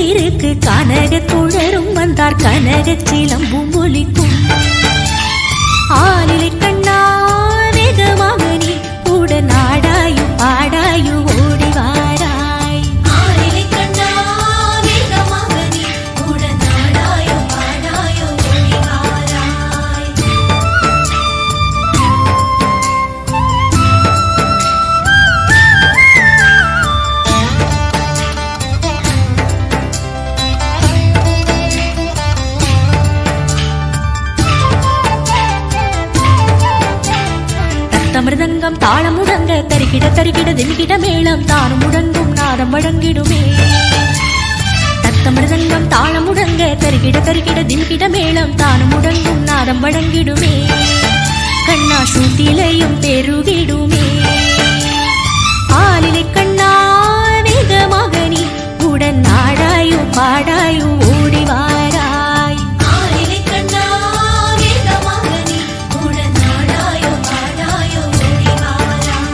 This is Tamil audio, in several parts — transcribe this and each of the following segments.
தேருக்கு கனக குழரும் வந்தார் கனக சிலம்பும் ஒலிக்கும் ஆளிலை கண்ணா வேகமாக நீ கூட நாடாயு பாடாயு ஓடி வாராய் ஆளிலை கண்ணா வேகமாக நீ கூட நாடாயு பாடாயு ஓடி வாராய் மிருதங்கம் தாளம் முழங்க தரிக்கிட தரிக்கிட திமிக்கிட மேளம் தானும் முழங்கும் நாதம் வழங்கிடுமே தத்த மிருதங்கம் தாளம் முழங்க தரிக்கிட தரிக்கிட திமிக்கிட மேளம் தானும் முழங்கும் நாதம் வழங்கிடுமே கண்ணா சூட்டிலையும் பெருகிடுமே ஆளிலை கண்ணா வேகமாக நீ உடன் நாடாயு பாடாயு ஓடி வாராய் ஆளிலை கண்ணா வேகமாக நீ உடன் நாடாயு பாடாயு ஓடி வாராய்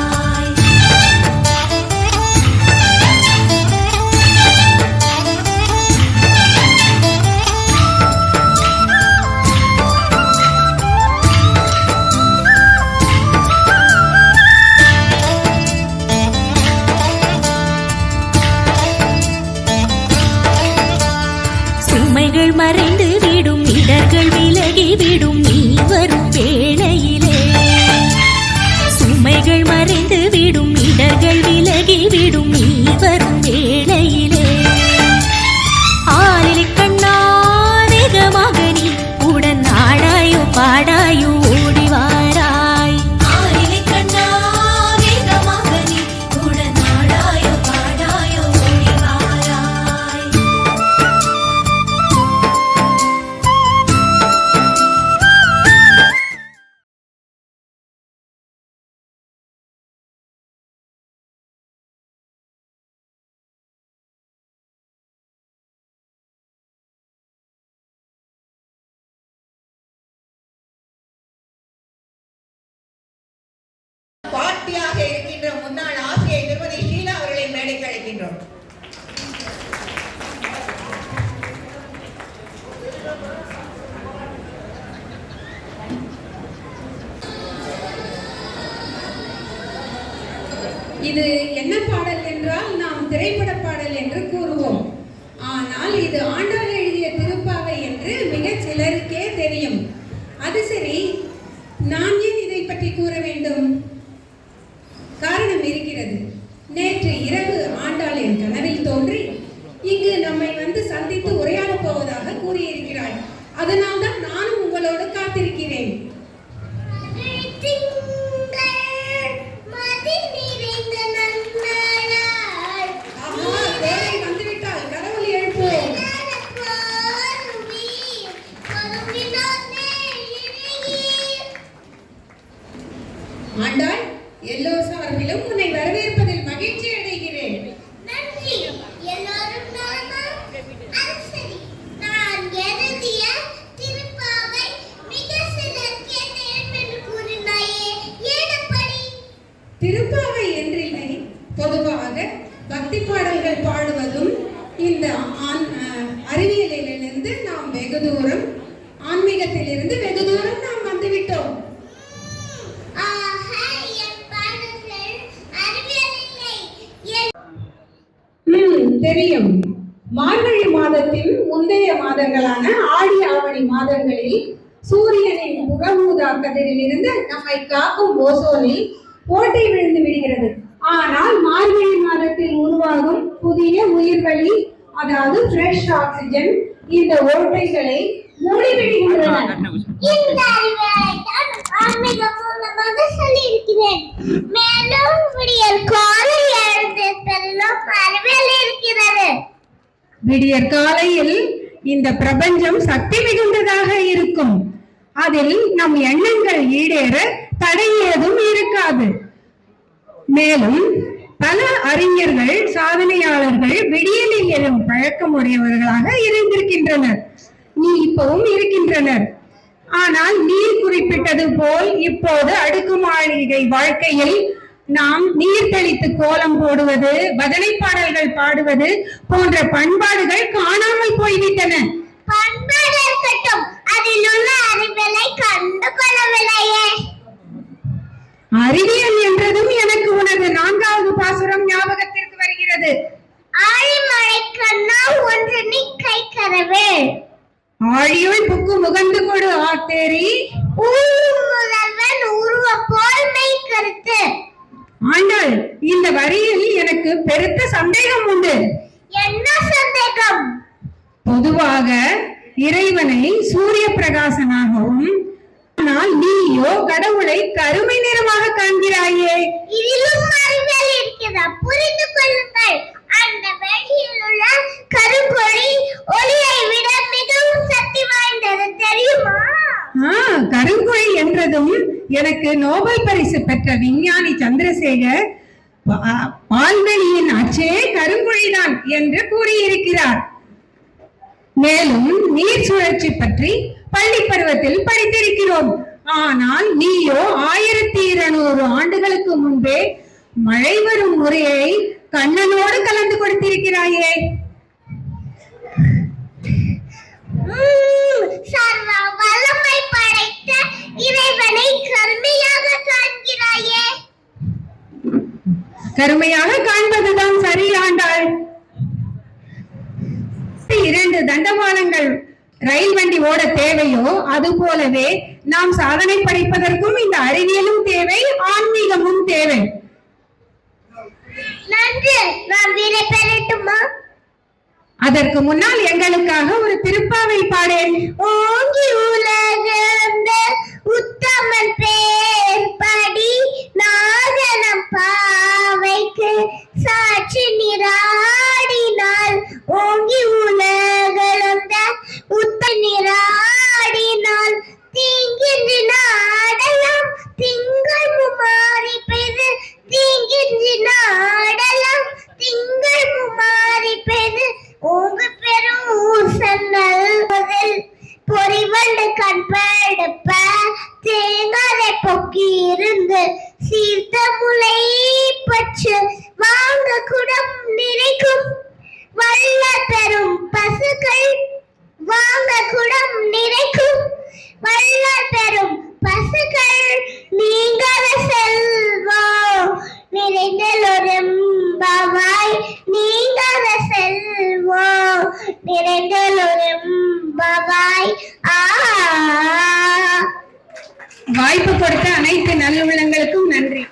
சுமைகள் மறைந்து விடும் இடர்கள் விலகி விடும் நீ வரும் வேளையிலே சுமைகள் மறைந்து விடும் இடர்கள் விலகி விடும் நீ வரும் வேளையிலே ஆளிலை கண்ணா வேகமாக நீ உடன் நாடாயு பாடாயு ஓடி வாராய் ஆளிலை கண்ணா வேகமாக நீ உடன் நாடாயு பாடாயு ஓடி வாராய் பாட்டியாக இருக்கின்ற முன்னாள் ஆசிரியை திருமதி ஷீலா அவர்களை மேடைக்கு அழைக்கின்றோம். இது என்ன பாடல் என்றால் நாம் திரைப்பட பாடல் என்று கூறுவோம். ஆனால் இது ஆண்டாள் எழுதிய திருப்பாவை என்று மிக சிலருக்கே தெரியும். அது சரி, நான் ஏன் இதை பற்றி கூற வேண்டும்? காரணம் இருக்கிறது. நேற்று இரவு ஆண்டாள் என் கனவில் தோன்றி இங்கு நம்மை வந்து சந்தித்து உரையாடப் போவதாக கூறியிருக்கிறாள். அதனால் தான் நானும் உங்களோடு காத்திருக்கிறேன். வந்துவிட்டால் கடவுள் எழுப்போம். ஆண்டாள், எல்லோர் சார்பிலும் உன்னை வரவேற்பதில் மகிழ்ச்சி அடைகிறேன். நன்றி. எல்லாரும் நலமா? அது சரி, நான் எழுதிய திருப்பாவை மிக சிலருக்கு தெரியும் என்று கூறினாயே, ஏனப்படி? திருப்பாவை என்றில்லை, பொதுவாக பக்தி பாடல்கள் பாடுவதும் இந்த அறிவியலிலிருந்து நாம் வெகு தூரம், ஆன்மீகத்திலிருந்து வெகு தூரம் நாம் வந்துவிட்டோம். தெரியும். மார்கழி மாதத்தின் முந்தைய மாதங்களான ஆடி ஆவணி மாதங்களில் சூரியனின் புறமூதா கதிரில் இருந்து நம்மை காக்கும் ஓசோனில் ஓட்டை விழுந்து விடுகிறது. ஆனால் மார்கழி மாதத்தில் உருவாகும் புதிய உயிர்வளி, அதாவது ஃப்ரெஷ் ஆக்சிஜன், இந்த ஓட்டைகளை மூடிவிடுகின்றன. இந்த அறிவியலைத்தான் ஆன்மீகம் மூலமாக சொல்லியிருக்கிறேன். மேலும் விடியற் காலை எழுந்திருப்பதிலும் அறிவியல் இருக்கிறது. விடியற் காலையில் இந்த பிரபஞ்சம் சக்தி மிகுந்ததாக இருக்கும். அதில் நம் எண்ணங்கள் ஈடேற தடை ஏதும் இருக்காது. மேலும் பல அறிஞர்கள், சாதனையாளர்கள் விடியலில் எழும் பழக்கமுடையவர்களாக இருந்திருக்கின்றனர். நீ இப்பவும் இருக்கின்றனர். ஆனால் நீ குறிப்பிட்டது போல் இப்போது அடுக்குமாளிகை வாழ்க்கையில் நாம் நீர் தெளித்து கோலம் போடுவது, பஜனை பாடல்கள் பாடுவது போன்ற பண்பாடுகள் காணாமல் போய்விட்டன. பண்பாடு இருக்கட்டும், அதில் உள்ள அறிவியலை கண்டு கொள்ளவில்லையே. அறிவியல் என்றதும் எனக்கு உனது 4வது பாசுரம் ஞாபகத்திற்கு வருகிறது. ஆழிமழை கண்ணா ஒன்று நீ கை கரவேல், ஆழியுள் புக்கு முகந்து கொடு ஆத்தேரி, முதல்வன் உருவம் போல் மெய் கருத்து. ஆண்டாள், இந்த வரியில் எனக்கு பெருத்த சந்தேகம் உண்டு. என்ன சந்தேகம்? பொதுவாக இறைவனை சூரிய பிரகாசனாகவும், ஆனால் நீயோ கடவுளை கருமை நிறமாக காண்கிறாயே. இதிலும் அறிவியல் இருக்கிறதா? புரிந்து கொள்ளுங்கள். அந்த வெளியில் உள்ள கருங்கொழி ஒளியை விட மிகவும் சக்தி வாய்ந்தது, தெரியுமா? கருங்குழி என்றதும் எனக்கு நோபல் பரிசு பெற்ற விஞ்ஞானி சந்திரசேகர் பால்வெளியின் அச்சே கருங்குழிதான் என்று கூறியிருக்கிறார். மேலும் நீர் சுழற்சி பற்றி பள்ளி பருவத்தில் படித்திருக்கிறோம். ஆனால் நீயோ 1200 ஆண்டுகளுக்கு முன்பே மழை வரும் முறையை கண்ணனோடு கலந்து கொடுத்திருக்கிறாயே. சர்வ வல்லமை படைத்த இறைவனை கருமையாக காண்கிறாயே. கருமையாக காண்பதுதான் சரி ஆண்டாள். 2 தண்டவாளங்கள் ரயில் வண்டி ஓட தேவையோ அது போலவே நாம் சாதனை படைப்பதற்கும் இந்த அறிவியலும் தேவை, ஆன்மீகமும் தேவை. நன்று, நான் விடை பெறட்டுமா? அதற்கு முன்னால் எங்களுக்காக ஒரு திருப்பாவை பாடேன். ஓங்கி உலகளந்த உத்தமன் பேர் படி நாகனம் பாவைக்கு சாட்சி நீராடினால், ஓங்கி உலகளந்த உத்த நீராடினால் தீங்கின்றி நாடலாம் திங்கள் முமாரி பெய்து, தீங்கின்றி நாடலாம் திங்கள் முமாரி பெய்து, ஓங்கு பெரும் ஊசல் முதல் பொறிவண்டு கண்படுப்ப தேங்காதை பொக்கி இருந்து சீர்த்த முளை பற்று வாங்க குடம் நிறைக்கும் வல்ல பெரும் பசுக்கள், வாங்க குடம் நிறைக்கும் வல்ல பெரும் பசுக்கள் நீங்காத செல்வம் நிறைந்தலொரும்பாவாய், நீங்காத செல்வம் நிறைந்தலொரும்பாவாய். வாய்ப்பு கொடுத்த அனைத்து நல்லுள்ளங்களுக்கும் நன்றி.